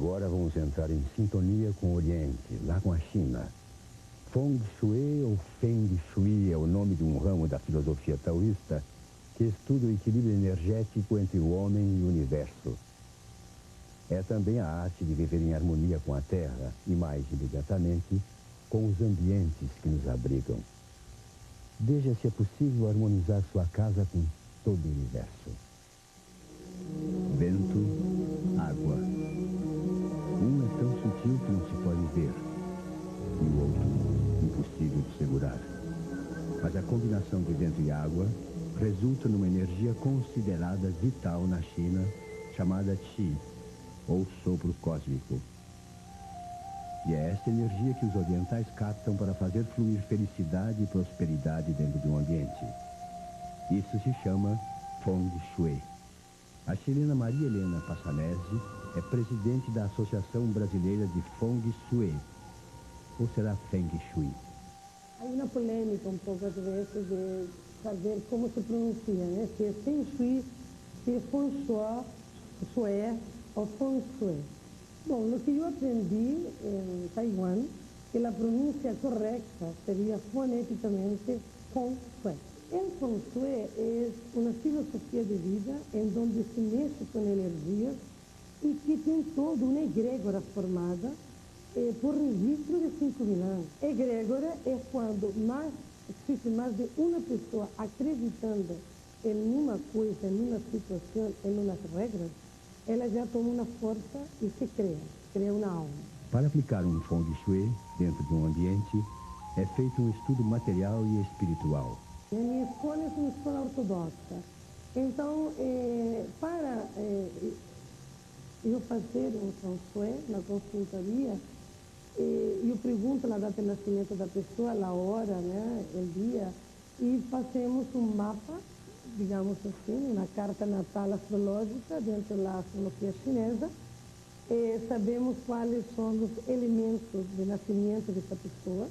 Agora vamos entrar em sintonia com o Oriente, lá com a China. Feng Shui ou Feng Shui é o nome de um ramo da filosofia taoísta que estuda o equilíbrio energético entre o homem e o universo. É também a arte de viver em harmonia com a Terra e, mais imediatamente, com os ambientes que nos abrigam. Veja se é possível harmonizar sua casa com todo o universo. Vento, água. Um é tão sutil que não se pode ver, e o outro impossível de segurar. Mas a combinação de vento e água resulta numa energia considerada vital na China, chamada Qi, ou sopro cósmico. E é esta energia que os orientais captam para fazer fluir felicidade e prosperidade dentro de um ambiente. Isso se chama Feng Shui. A chilena Maria Helena Passanese é presidente da Associação Brasileira de Feng Shui. Ou será Feng Shui? Há uma polêmica um pouco às vezes de saber como se pronuncia, né? Se é Feng Shui, se é Feng Shui ou Feng Shui. Bom, no que eu aprendi em Taiwan, que a pronúncia correta seria foneticamente Feng Shui. El Feng Shui é uma filosofia de vida em onde se mexe com energias e que tem toda uma egrégora formada por registro de 5.000 anos. Egrégora é quando existe mais de uma pessoa acreditando em uma coisa, em uma situação, em umas regras, ela já toma uma força e se cria uma alma. Para aplicar um Feng Shui dentro de um ambiente, é feito um estudo material e espiritual. A minha escola é uma escola ortodoxa. Então, para eu fazer um Feng Shui na consultoria, eu pergunto a data de nascimento da pessoa, a hora, né, o dia, e fazemos um mapa, digamos assim, uma carta natal astrológica dentro da astrologia chinesa. Sabemos quais são os elementos de nascimento dessa pessoa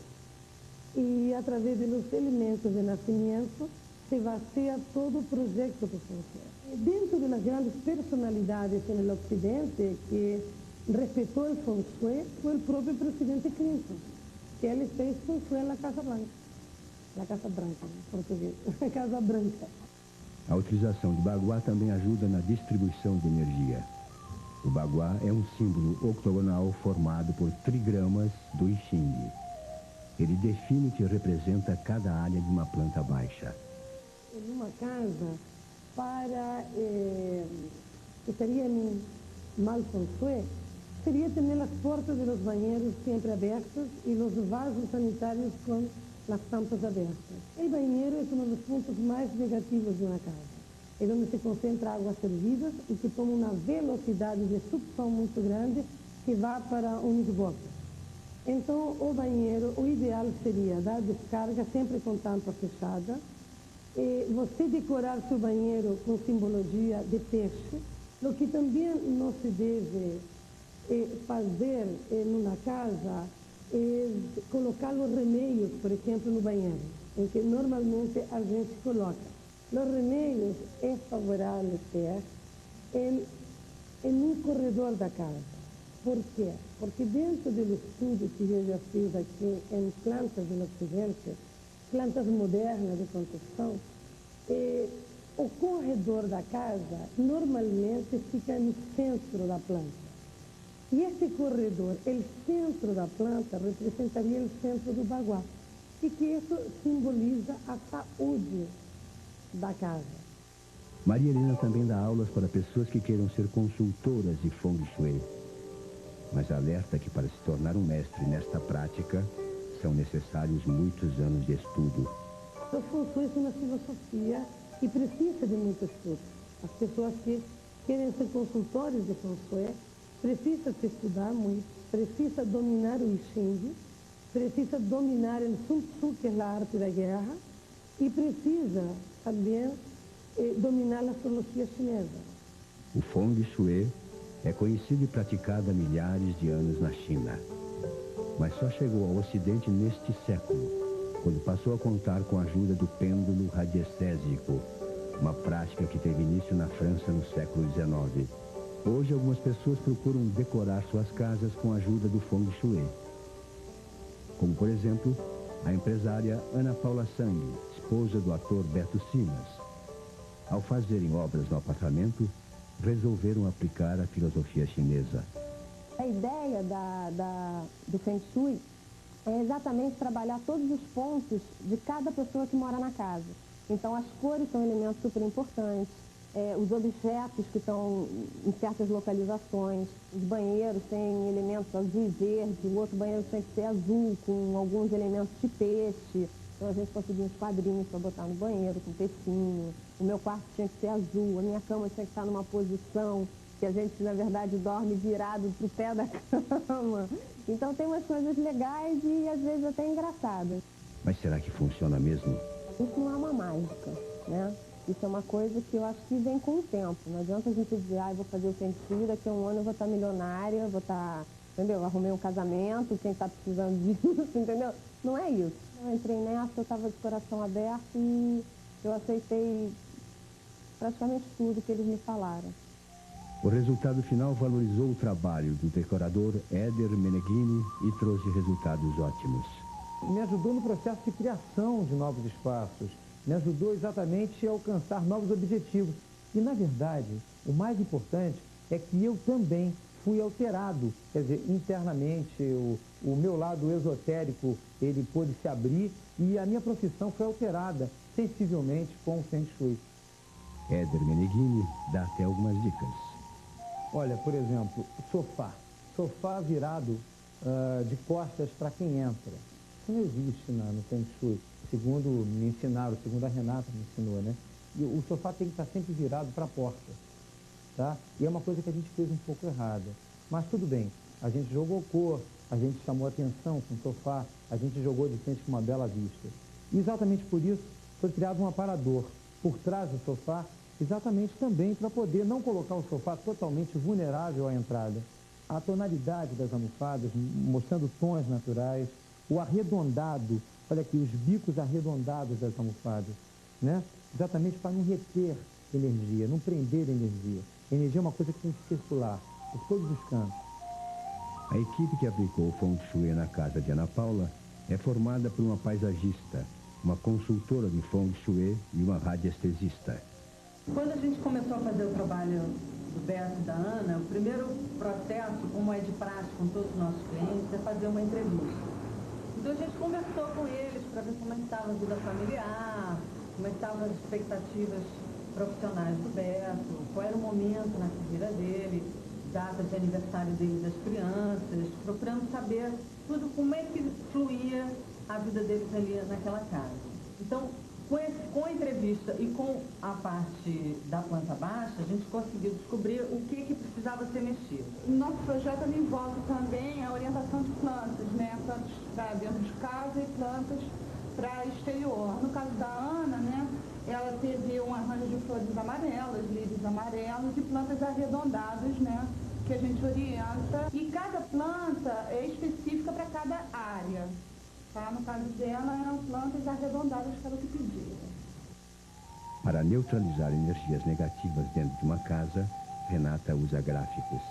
e, através dos elementos de nascimento, se baseia todo o projeto do Feng Shui. Dentro das grandes personalidades no Ocidente que respeitou o Feng Shui foi o próprio presidente Clinton, que ele fez Feng Shui na Casa Branca. Na Casa Branca, em português. Casa Branca. A utilização de baguá também ajuda na distribuição de energia. O baguá é um símbolo octogonal formado por trigramas do I Ching. Ele define o que representa cada área de uma planta baixa. Em uma casa, que seria mal Feng Shui, seria ter as portas dos banheiros sempre abertas e os vasos sanitários com as tampas abertas. O banheiro é um dos pontos mais negativos de uma casa. É onde se concentra águas servidas e que toma uma velocidade de sucção muito grande que vai para um esgoto. Então, o banheiro, o ideal seria dar descarga sempre com tampa fechada, e você decorar seu banheiro com simbologia de peixe, o que também não se deve fazer numa casa é colocar os remédios, por exemplo, no banheiro, em que normalmente a gente coloca. Os remédios é favorável ter em um corredor da casa. Por quê? Porque dentro do estudo que eu já fiz aqui em plantas do Ocidente, plantas modernas de construção, o corredor da casa normalmente fica no centro da planta. E esse corredor, o centro da planta, representaria o centro do baguá. E que isso simboliza a saúde da casa. Maria Helena também dá aulas para pessoas que queiram ser consultoras de Feng Shui. Mas alerta que para se tornar um mestre nesta prática, são necessários muitos anos de estudo. O Feng Shui é uma filosofia e precisa de muito estudo. As pessoas que querem ser consultores de Feng Shui precisam se estudar muito, precisam dominar o I Ching, precisam dominar o Sun Tzu, que é a arte da guerra, e precisa também dominar a astrologia chinesa. O Feng Shui é conhecido e praticado há milhares de anos na China. Mas só chegou ao Ocidente neste século, quando passou a contar com a ajuda do pêndulo radiestésico, uma prática que teve início na França no século XIX. Hoje, algumas pessoas procuram decorar suas casas com a ajuda do Feng Shui. Como, por exemplo, a empresária Ana Paula Sang, esposa do ator Beto Simas. Ao fazerem obras no apartamento, resolveram aplicar a filosofia chinesa. A ideia do Feng Shui é exatamente trabalhar todos os pontos de cada pessoa que mora na casa. Então, as cores são elementos super importantes, os objetos que estão em certas localizações, os banheiros têm elementos azul e verde, o outro banheiro tem que ser azul, com alguns elementos de peixe. Então, a gente conseguiu uns quadrinhos para botar no banheiro, com peixinho. O meu quarto tinha que ser azul, a minha cama tinha que estar numa posição que a gente, na verdade, dorme virado para o pé da cama. Então, tem umas coisas legais e, às vezes, até engraçadas. Mas será que funciona mesmo? Isso não é uma mágica, né? Isso é uma coisa que eu acho que vem com o tempo. Não adianta a gente dizer, eu vou fazer o Feng Shui, daqui a um ano eu vou estar milionária, vou estar, entendeu? Arrumei um casamento, quem está precisando disso, entendeu? Não é isso. Eu entrei nessa, eu estava de coração aberto e eu aceitei praticamente tudo que eles me falaram. O resultado final valorizou o trabalho do decorador Éder Meneghini e trouxe resultados ótimos. Me ajudou no processo de criação de novos espaços, me ajudou exatamente a alcançar novos objetivos. E, na verdade, o mais importante é que eu também fui alterado, quer dizer, internamente, o meu lado esotérico, ele pôde se abrir e a minha profissão foi alterada sensivelmente com o Feng Shui. Éder Meneghini dá até algumas dicas. Olha, por exemplo, sofá virado de costas para quem entra. Isso não existe no Feng Shui, segundo me ensinaram, segundo a Renata me ensinou, né? E o sofá tem que estar sempre virado para a porta, tá? E é uma coisa que a gente fez um pouco errada. Mas tudo bem, a gente jogou cor, a gente chamou atenção com o sofá, a gente jogou de frente com uma bela vista. E exatamente por isso foi criado um aparador por trás do sofá, exatamente também para poder não colocar o sofá totalmente vulnerável à entrada. A tonalidade das almofadas, mostrando tons naturais, o arredondado, olha aqui, os bicos arredondados das almofadas, né? Exatamente para não reter energia, não prender energia. Energia é uma coisa que tem que circular por todos os cantos. A equipe que aplicou o Feng Shui na casa de Ana Paula é formada por uma paisagista, uma consultora de Feng Shui e uma radiestesista. Quando a gente começou a fazer o trabalho do Beto e da Ana, o primeiro processo, como é de prática com todos os nossos clientes, é fazer uma entrevista. Então a gente conversou com eles para ver como é que estava a vida familiar, como é que estavam as expectativas profissionais do Beto, qual era o momento na carreira dele, data de aniversário dele das crianças, procurando saber tudo, como é que fluía a vida deles ali naquela casa. Então, com a entrevista e com a parte da planta baixa, a gente conseguiu descobrir o que precisava ser mexido. Nosso projeto envolve também a orientação de plantas, né? Plantas para dentro de casa e plantas para exterior. No caso da Ana, né? Ela teve um arranjo de flores amarelas, lírios amarelos e plantas arredondadas, né? Que a gente orienta. E cada planta é específica para cada área. Tá? No caso dela, eram plantas arredondadas para o que pedia. Para neutralizar energias negativas dentro de uma casa, Renata usa gráficos.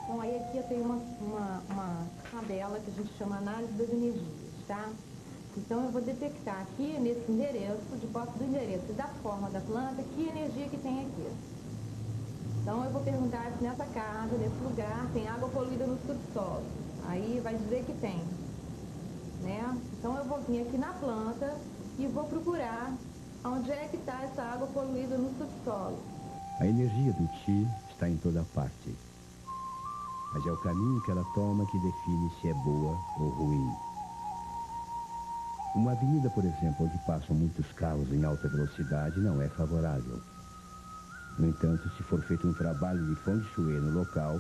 Então, aí aqui eu tenho uma tabela que a gente chama análise das energias, tá? Então, eu vou detectar aqui, nesse endereço, de posse do endereço e da forma da planta, que energia que tem aqui. Então, eu vou perguntar se nessa casa, nesse lugar, tem água poluída no subsolo. Aí vai dizer que tem. Né? Então eu vou vir aqui na planta e vou procurar onde é que está essa água poluída no subsolo. A energia do Qi está em toda parte, mas é o caminho que ela toma que define se é boa ou ruim. Uma avenida, por exemplo, onde passam muitos carros em alta velocidade não é favorável. No entanto, se for feito um trabalho de Feng Shui no local,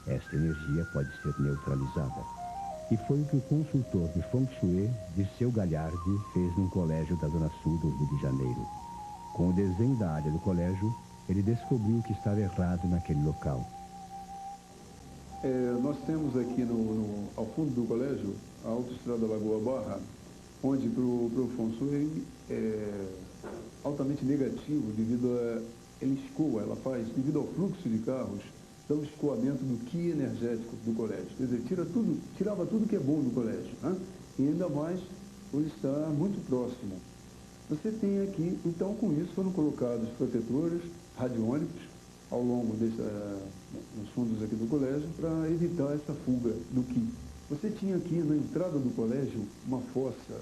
esta energia pode ser neutralizada. E foi o que o consultor de Feng Shui, Dirceu Galhardi, fez num colégio da Zona Sul do Rio de Janeiro. Com o desenho da área do colégio, ele descobriu que estava errado naquele local. Nós temos aqui ao fundo do colégio a autoestrada Lagoa Barra, onde para o Feng Shui é altamente negativo devido a... Ele escoa, ela faz, devido ao fluxo de carros, do escoamento do ki energético do colégio. Quer dizer, tirava tudo que é bom do colégio, né? E ainda mais por estar muito próximo. Você tem aqui, então com isso foram colocados protetores radiônicos ao longo nos fundos aqui do colégio para evitar essa fuga do ki. Você tinha aqui na entrada do colégio uma fossa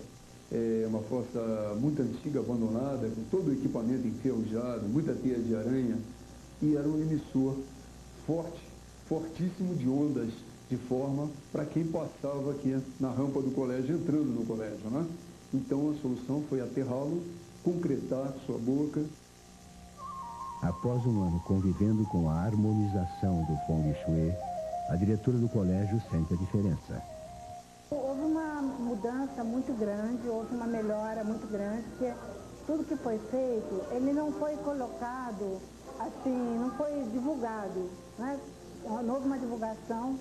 muito antiga, abandonada, com todo o equipamento enferrujado, muita teia de aranha, e era um emissor fortíssimo de ondas de forma para quem passava aqui na rampa do colégio, entrando no colégio, né? Então a solução foi aterrá-lo, concretar sua boca. Após um ano convivendo com a harmonização do Feng Shui, a diretora do colégio sente a diferença. Houve uma mudança muito grande, houve uma melhora muito grande, porque tudo que foi feito, ele não foi colocado assim, não foi divulgado, né? Houve uma divulgação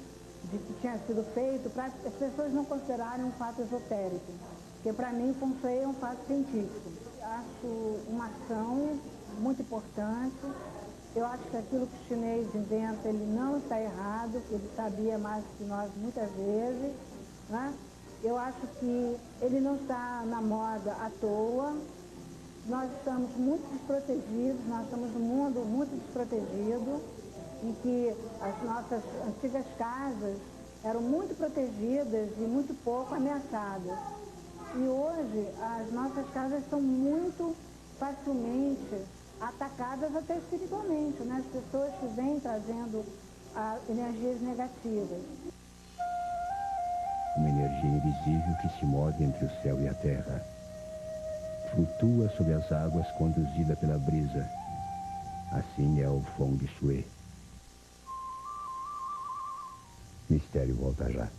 de que tinha sido feito para as pessoas não considerarem um fato esotérico, porque para mim Feng Shui é um fato científico. Acho uma ação muito importante. Eu acho que aquilo que o chinês inventa, ele não está errado, ele sabia mais que nós muitas vezes, né? Eu acho que ele não está na moda à toa. Nós estamos muito desprotegidos, nós estamos num mundo muito desprotegido, em que as nossas antigas casas eram muito protegidas e muito pouco ameaçadas. E hoje as nossas casas são muito facilmente atacadas até espiritualmente, né? As pessoas que vêm trazendo energias negativas. Uma energia invisível que se move entre o céu e a terra. Flutua sobre as águas conduzida pela brisa. Assim é o Feng Shui. Mistério volta já.